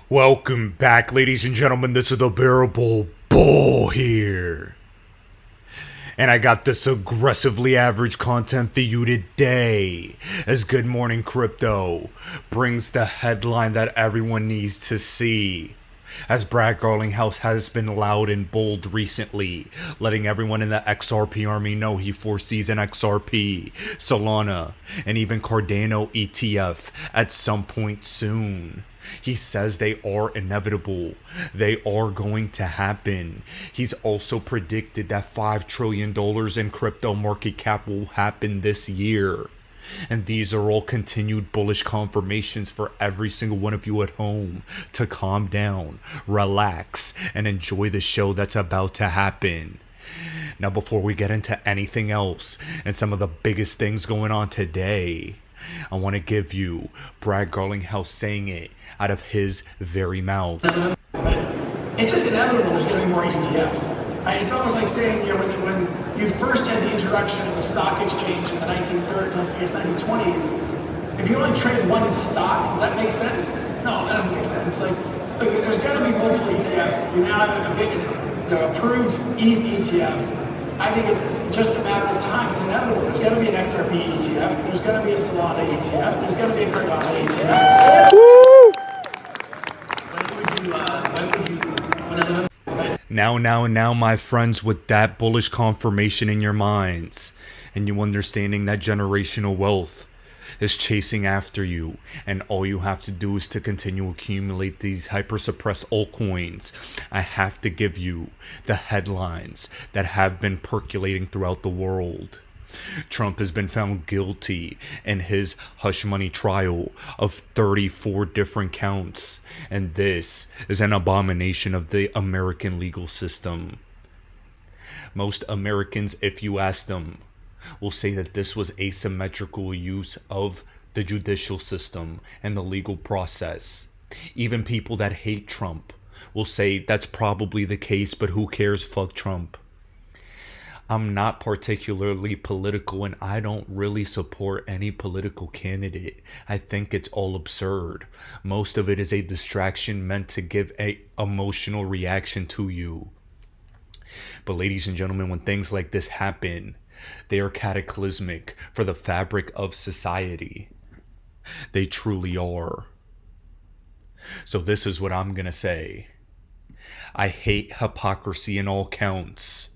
Welcome back, ladies and gentlemen. This is the Bearable Bull here. And I got this aggressively average content for you today. As Good Morning Crypto brings the headline that everyone needs to see. As Brad Garlinghouse has been loud and bold recently, letting everyone in the XRP army know he foresees an XRP, Solana, and even Cardano ETF at some point soon. He says they are inevitable. They are going to happen. He's also predicted that $5 trillion in crypto market cap will happen this year. And these are all continued bullish confirmations for every single one of you at home to calm down, relax, and enjoy the show that's about to happen. Now, before we get into anything else and some of the biggest things going on today, I want to give you Brad Garlinghouse saying it out of his very mouth. It's just inevitable there's going to be more ETFs. It's almost like saying, when you first had the introduction of the stock exchange in the 1920s, if you only trade one stock, does that make sense? No, that doesn't make sense. Look, there's going to be multiple ETFs. We now have a big, approved ETH ETF. I think it's just a matter of time. It's inevitable. There's going to be an XRP ETF. There's going to be a Solana ETF. There's going to be a Cardano ETF. Now, my friends, with that bullish confirmation in your minds, and you understanding that generational wealth is chasing after you, and all you have to do is to continue accumulate these hyper suppressed altcoins, I have to give you the headlines that have been percolating throughout the world. Trump has been found guilty in his hush money trial of 34 different counts, and this is an abomination of the American legal system. Most Americans, if you ask them, will say that this was asymmetrical use of the judicial system and the legal process. Even people that hate Trump will say that's probably the case, but who cares, fuck Trump. I'm not particularly political, and I don't really support any political candidate. I think it's all absurd. Most of it is a distraction meant to give an emotional reaction to you. But ladies and gentlemen, when things like this happen, they are cataclysmic for the fabric of society. They truly are. So this is what I'm gonna say. I hate hypocrisy in all counts.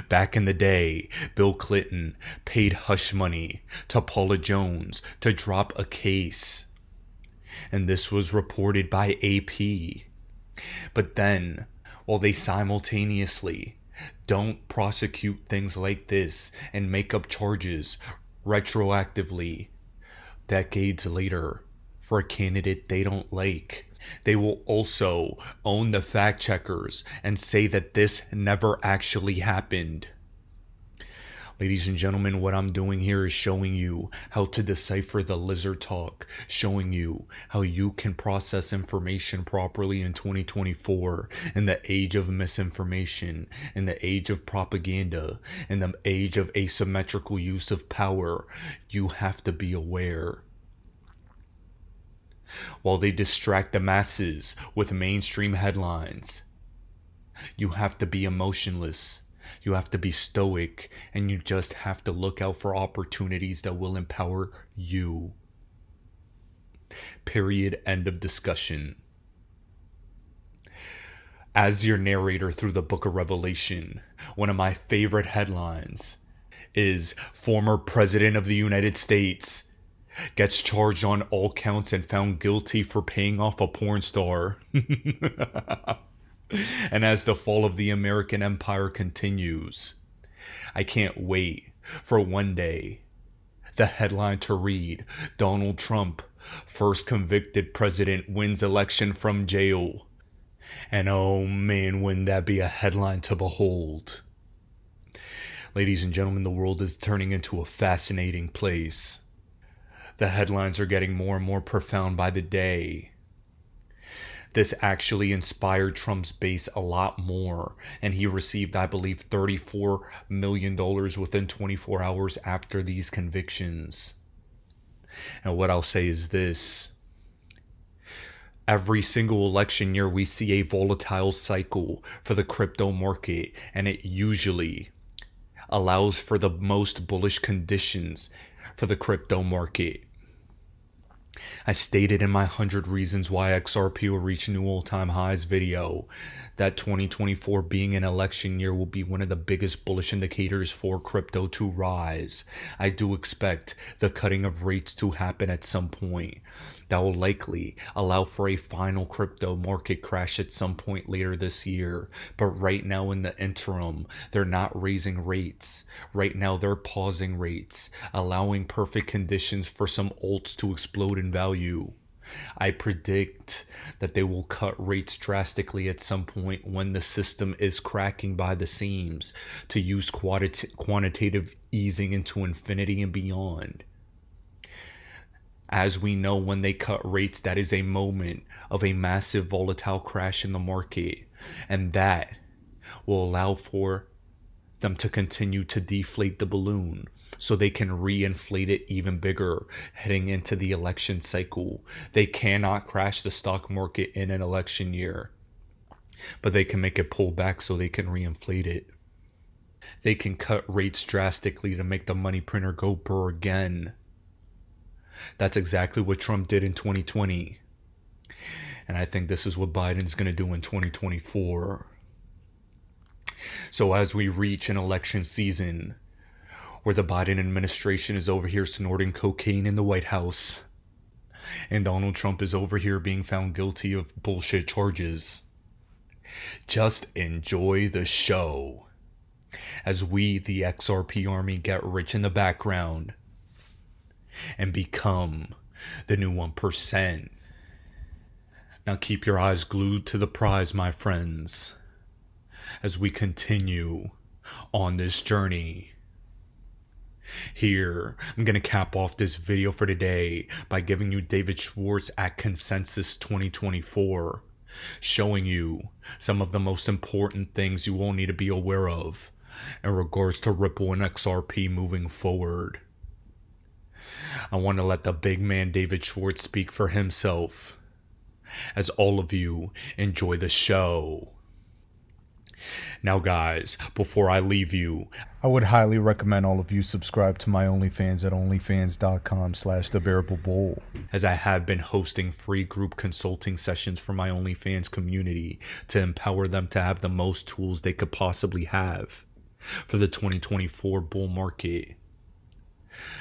Back in the day, Bill Clinton paid hush money to Paula Jones to drop a case. And this was reported by AP. But then, while they simultaneously don't prosecute things like this and make up charges retroactively decades later for a candidate they don't like, they will also own the fact checkers and say that this never actually happened. Ladies and gentlemen, what I'm doing here is showing you how to decipher the lizard talk, showing you how you can process information properly in 2024, in the age of misinformation, in the age of propaganda, in the age of asymmetrical use of power. You have to be aware. While they distract the masses with mainstream headlines, you have to be emotionless. You have to be stoic, and you just have to look out for opportunities that will empower you. Period. End of discussion. As your narrator through the book of Revelation, one of my favorite headlines is former President of the United States gets charged on all counts and found guilty for paying off a porn star. And as the fall of the American empire continues, I can't wait for one day the headline to read, Donald Trump, first convicted president, wins election from jail. And oh man, wouldn't that be a headline to behold. Ladies and gentlemen, the world is turning into a fascinating place. The headlines are getting more and more profound by the day. This actually inspired Trump's base a lot more, and he received, I believe, $34 million within 24 hours after these convictions. And what I'll say is this. Every single election year, we see a volatile cycle for the crypto market, and it usually allows for the most bullish conditions for the crypto market. I stated in my 100 Reasons Why XRP will reach new all-time highs video that 2024 being an election year will be one of the biggest bullish indicators for crypto to rise. I do expect the cutting of rates to happen at some point. That will likely allow for a final crypto market crash at some point later this year. But right now in the interim, they're not raising rates. Right now they're pausing rates, allowing perfect conditions for some alts to explode in value. I predict that they will cut rates drastically at some point when the system is cracking by the seams to use quantitative easing into infinity and beyond. As we know, when they cut rates, that is a moment of a massive volatile crash in the market, and that will allow for them to continue to deflate the balloon so they can reinflate it even bigger heading into the election cycle. They cannot crash the stock market in an election year, but they can make it pull back so they can reinflate it. They can cut rates drastically to make the money printer go burr again. That's exactly what Trump did in 2020. And I think this is what Biden's going to do in 2024. So as we reach an election season where the Biden administration is over here snorting cocaine in the White House and Donald Trump is over here being found guilty of bullshit charges, just enjoy the show as we, the XRP army, get rich in the background and become the new 1%. Now keep your eyes glued to the prize, my friends, as we continue on this journey. Here, I'm going to cap off this video for today by giving you David Schwartz at Consensus 2024, showing you some of the most important things you will need to be aware of in regards to Ripple and XRP moving forward. I want to let the big man David Schwartz speak for himself as all of you enjoy the show. Now guys, before I leave you, I would highly recommend all of you subscribe to my OnlyFans at onlyfans.com/thebearablebull, as I have been hosting free group consulting sessions for my OnlyFans community to empower them to have the most tools they could possibly have for the 2024 bull market.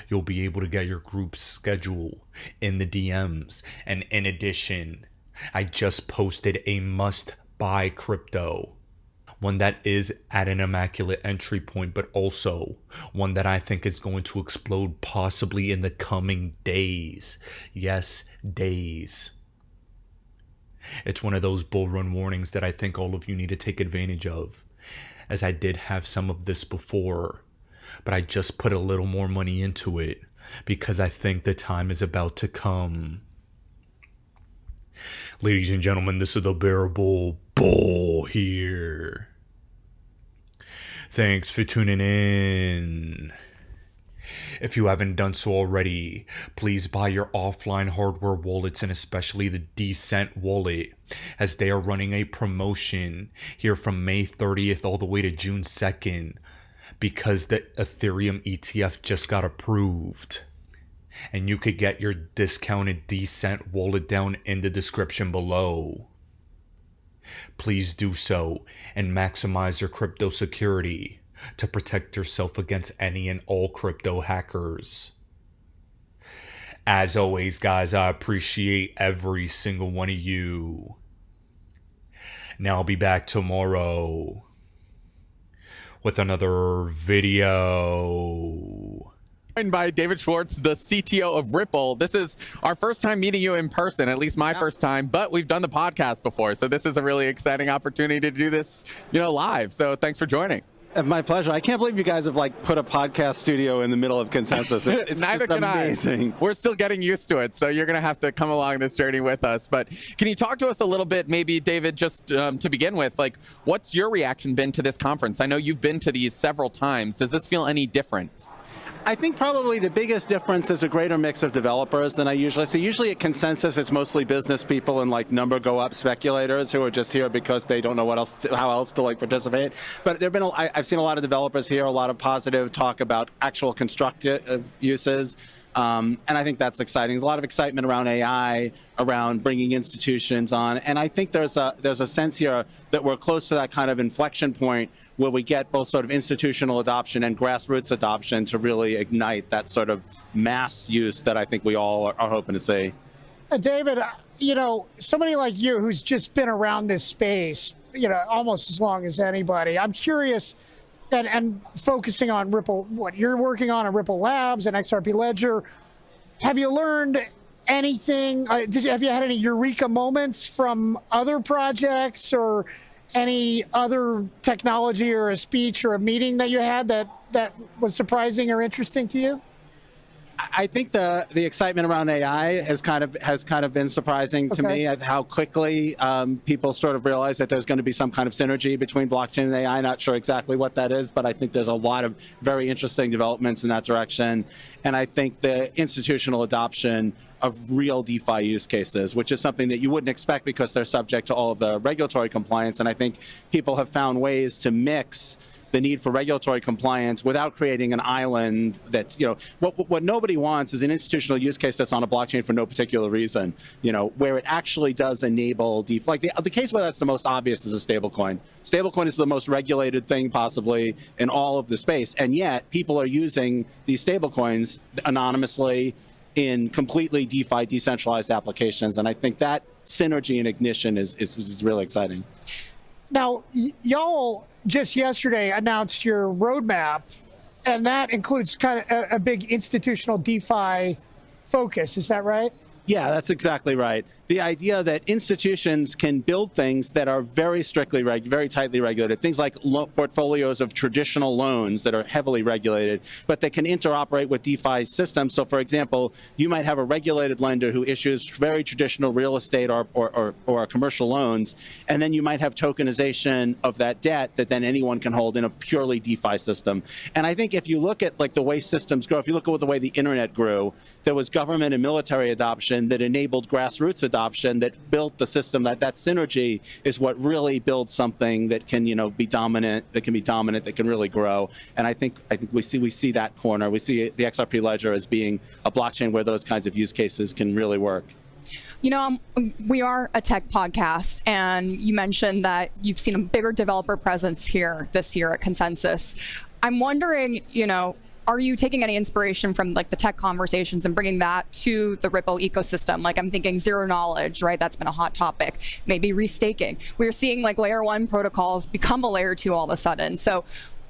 You'll be able to get your group schedule in the DMs. And in addition, I just posted a must-buy crypto. One that is at an immaculate entry point, but also one that I think is going to explode possibly in the coming days. Yes, days. It's one of those bull run warnings that I think all of you need to take advantage of, as I did have some of this before, but I just put a little more money into it because I think the time is about to come. Ladies and gentlemen, this is the Bearable Bull here. Thanks for tuning in. If you haven't done so already, please buy your offline hardware wallets, and especially the Decent wallet, as they are running a promotion here from May 30th all the way to June 2nd, because the Ethereum ETF just got approved. And you could get your discounted Decent wallet down in the description below. Please do so and maximize your crypto security to protect yourself against any and all crypto hackers. As always, guys, I appreciate every single one of you. Now I'll be back tomorrow with another video. By David Schwartz, the CTO of Ripple. This is our first time meeting you in person, at least my first time, but we've done the podcast before, so this is a really exciting opportunity to do this, live. So thanks for joining. My pleasure. I can't believe you guys have put a podcast studio in the middle of Consensus. It's Neither just can amazing. We're still getting used to it, so you're going to have to come along this journey with us. But can you talk to us a little bit, maybe, David, just to begin with, what's your reaction been to this conference? I know you've been to these several times. Does this feel any different? I think probably the biggest difference is a greater mix of developers than I usually see. Usually at Consensus, it's mostly business people and like number go up speculators who are just here because they don't know how else to like participate. But there've been I've seen a lot of developers here, a lot of positive talk about actual constructive uses. And I think that's exciting. There's a lot of excitement around AI, around bringing institutions on, and I think there's a sense here that we're close to that kind of inflection point where we get both sort of institutional adoption and grassroots adoption to really ignite that sort of mass use that I think we all are hoping to see. David, somebody like you who's just been around this space, almost as long as anybody, I'm curious. And focusing on Ripple, what you're working on at Ripple Labs and XRP Ledger, have you learned anything? Have you had any eureka moments from other projects or any other technology or a speech or a meeting that you had that was surprising or interesting to you? I think the excitement around AI has kind of been surprising to me, at how quickly people sort of realize that there's going to be some kind of synergy between blockchain and AI. Not sure exactly what that is, but I think there's a lot of very interesting developments in that direction. And I think the institutional adoption of real DeFi use cases, which is something that you wouldn't expect because they're subject to all of the regulatory compliance. And I think people have found ways to mix the need for regulatory compliance without creating an island that's, what nobody wants is an institutional use case that's on a blockchain for no particular reason, where it actually does enable DeFi. Like the case where that's the most obvious is a stablecoin. Stablecoin is the most regulated thing possibly in all of the space, and yet people are using these stablecoins anonymously in completely DeFi decentralized applications, and I think that synergy and ignition is really exciting. Now, y'all just yesterday announced your roadmap, and that includes kind of a big institutional DeFi focus. Is that right? Yeah, that's exactly right. The idea that institutions can build things that are very strictly, very tightly regulated, things like portfolios of traditional loans that are heavily regulated, but they can interoperate with DeFi systems. So, for example, you might have a regulated lender who issues very traditional real estate or commercial loans, and then you might have tokenization of that debt that then anyone can hold in a purely DeFi system. And I think if you look at like the way systems grow, if you look at the way the internet grew, there was government and military adoption that enabled grassroots adoption that built the system. That synergy is what really builds something that can be dominant, that can really grow. And I think we see that corner. We see the XRP Ledger as being a blockchain where those kinds of use cases can really work. We are a tech podcast, and you mentioned that you've seen a bigger developer presence here this year at Consensus. I'm wondering, are you taking any inspiration from like the tech conversations and bringing that to the Ripple ecosystem? Like I'm thinking zero knowledge, right? That's been a hot topic. Maybe restaking. We're seeing like layer 1 protocols become a layer 2 all of a sudden. So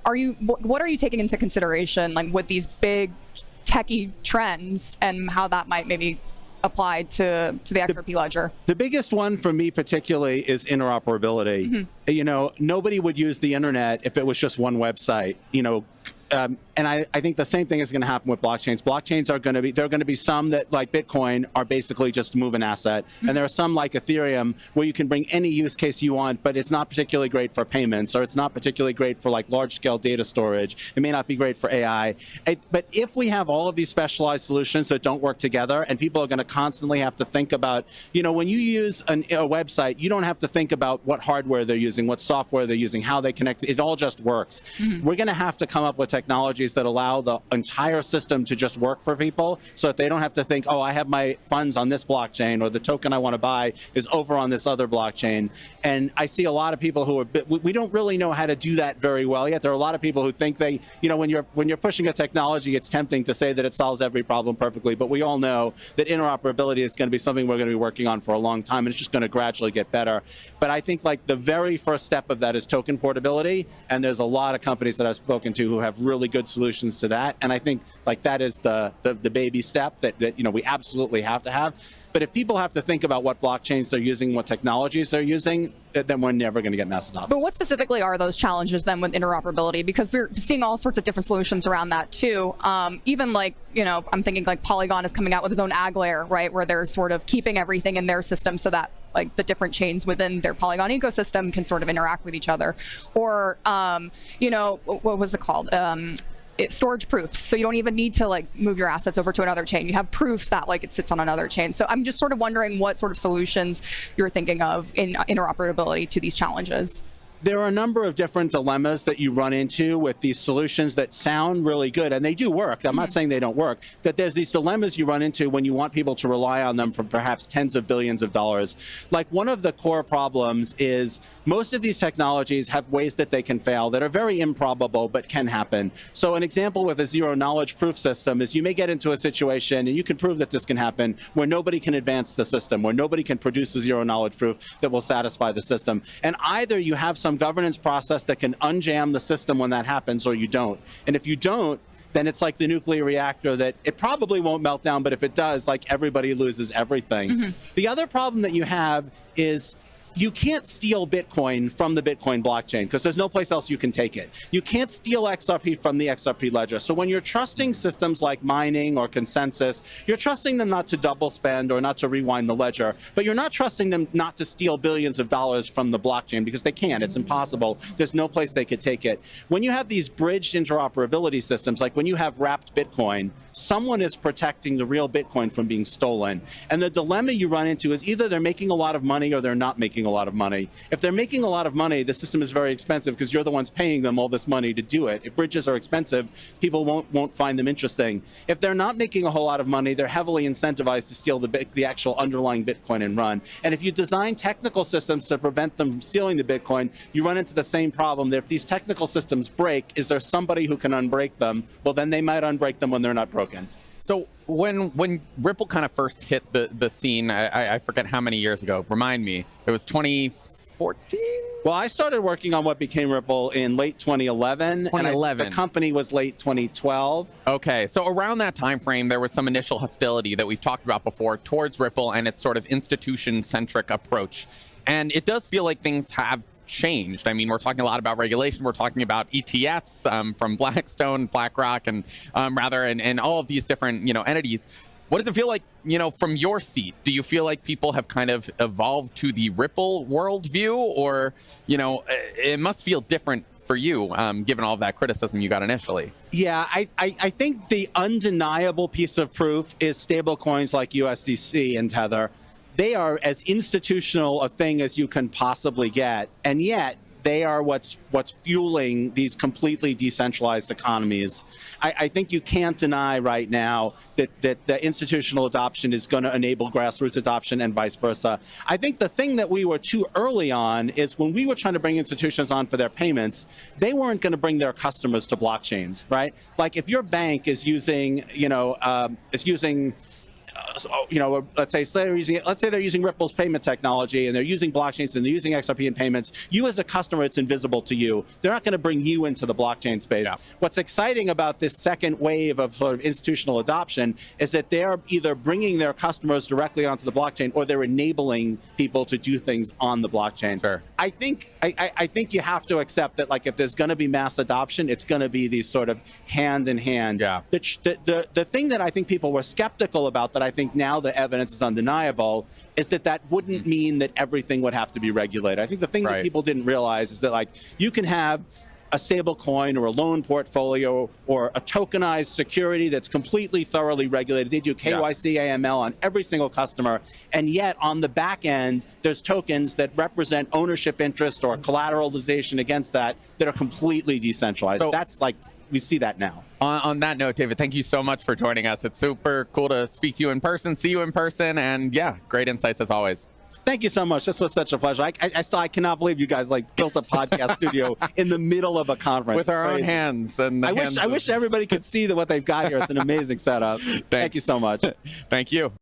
what are you taking into consideration like with these big techie trends and how that might maybe apply to the XRP Ledger? The biggest one for me particularly is interoperability. Mm-hmm. Nobody would use the internet if it was just one website. And I think the same thing is going to happen with blockchains. Blockchains there are going to be some that, like Bitcoin, are basically just move an asset. Mm-hmm. And there are some like Ethereum where you can bring any use case you want, but it's not particularly great for payments, or it's not particularly great for like large scale data storage. It may not be great for AI. But if we have all of these specialized solutions that don't work together, and people are going to constantly have to think about, when you use a website, you don't have to think about what hardware they're using, what software they're using, how they connect. It all just works. Mm-hmm. We're going to have to come up with technologies that allow the entire system to just work for people so that they don't have to think, oh, I have my funds on this blockchain, or the token I want to buy is over on this other blockchain. And I see a lot of people who we don't really know how to do that very well yet. There are a lot of people who think when you're pushing a technology, it's tempting to say that it solves every problem perfectly, but we all know that interoperability is going to be something we're going to be working on for a long time, and it's just going to gradually get better. But I think like the very first step of that is token portability, and there's a lot of companies that I've spoken to who have really good solutions to that, and I think like that is the baby step that we absolutely have to have. But if people have to think about what blockchains they're using, what technologies they're using, then we're never going to get mass adoption. But what specifically are those challenges then with interoperability? Because we're seeing all sorts of different solutions around that too. Even like, I'm thinking like Polygon is coming out with its own ag layer, right? Where they're sort of keeping everything in their system so that like the different chains within their Polygon ecosystem can sort of interact with each other. Or, what was it called? storage proofs. So you don't even need to like move your assets over to another chain. You have proof that like it sits on another chain. So I'm just sort of wondering what sort of solutions you're thinking of in interoperability to these challenges. There are a number of different dilemmas that you run into with these solutions that sound really good, and they do work. I'm not saying they don't work. That there's these dilemmas you run into when you want people to rely on them for perhaps tens of billions of dollars. Like, one of the core problems is most of these technologies have ways that they can fail that are very improbable but can happen. So an example with a zero-knowledge proof system is you may get into a situation, and you can prove that this can happen, where nobody can advance the system, where nobody can produce a zero-knowledge proof that will satisfy the system. And either you have some governance process that can unjam the system when that happens, or you don't. And if you don't, then it's like the nuclear reactor that it probably won't melt down, but if it does, like, everybody loses everything. The other problem that you have is you can't steal Bitcoin from the Bitcoin blockchain because there's no place else you can take it. You can't steal XRP from the XRP ledger. So when you're trusting systems like mining or consensus, you're trusting them not to double spend or not to rewind the ledger, but you're not trusting them not to steal billions of dollars from the blockchain, because they can't. It's impossible. There's no place they could take it. When you have these bridged interoperability systems, like when you have wrapped Bitcoin, someone is protecting the real Bitcoin from being stolen. And the dilemma you run into is either they're making a lot of money or they're not making a lot of money. If they're making a lot of money, the system is very expensive because you're the ones paying them all this money to do it. If bridges are expensive, people won't find them interesting. If they're not making a whole lot of money, they're heavily incentivized to steal the actual underlying Bitcoin and run. And if you design technical systems to prevent them from stealing the Bitcoin, you run into the same problem that if these technical systems break, is there somebody who can unbreak them? Well, then they might unbreak them when they're not broken. So when Ripple kind of first hit the scene, I forget how many years ago, remind me, it was 2014? Well, I started working on what became Ripple in late 2011. 2011. And the company was late 2012. Okay, so around that time frame, there was some initial hostility that we've talked about before towards Ripple and its sort of institution-centric approach. And it does feel like things have changed. I mean, we're talking a lot about regulation. We're talking about ETFs from Blackstone, BlackRock, and and all of these different entities. What does it feel like, from your seat? Do you feel like people have kind of evolved to the Ripple worldview, or it must feel different for you, given all of that criticism you got initially? Yeah, I think the undeniable piece of proof is stablecoins like USDC and Tether. They are as institutional a thing as you can possibly get, and yet they are what's fueling these completely decentralized economies. I think you can't deny right now that the institutional adoption is going to enable grassroots adoption and vice versa. I think the thing that we were too early on is when we were trying to bring institutions on for their payments, they weren't going to bring their customers to blockchains, right? Like, if your bank is using, let's say they're using Ripple's payment technology, and they're using blockchains, and they're using XRP in payments. You as a customer, it's invisible to you. They're not going to bring you into the blockchain space. Yeah. What's exciting about this second wave of sort of institutional adoption is that they're either bringing their customers directly onto the blockchain, or they're enabling people to do things on the blockchain. Sure. I think you have to accept that, like, if there's going to be mass adoption, it's going to be these sort of hand in hand. Yeah. The thing that I think people were skeptical about, that I think now the evidence is undeniable, is that wouldn't mean that everything would have to be regulated. I think the thing that people didn't realize is that, like, you can have a stable coin or a loan portfolio or a tokenized security that's completely thoroughly regulated. They do KYC, AML on every single customer, and yet on the back end, there's tokens that represent ownership interest or collateralization against that are completely decentralized. So that's like, we see that now. On that note, David, thank you so much for joining us. It's super cool to speak to you in person, see you in person, and yeah, great insights as always. Thank you so much. This was such a pleasure. I cannot believe you guys built a podcast studio in the middle of a conference. With our own hands. And I wish everybody could see what they've got here. It's an amazing setup. Thank you so much. Thank you.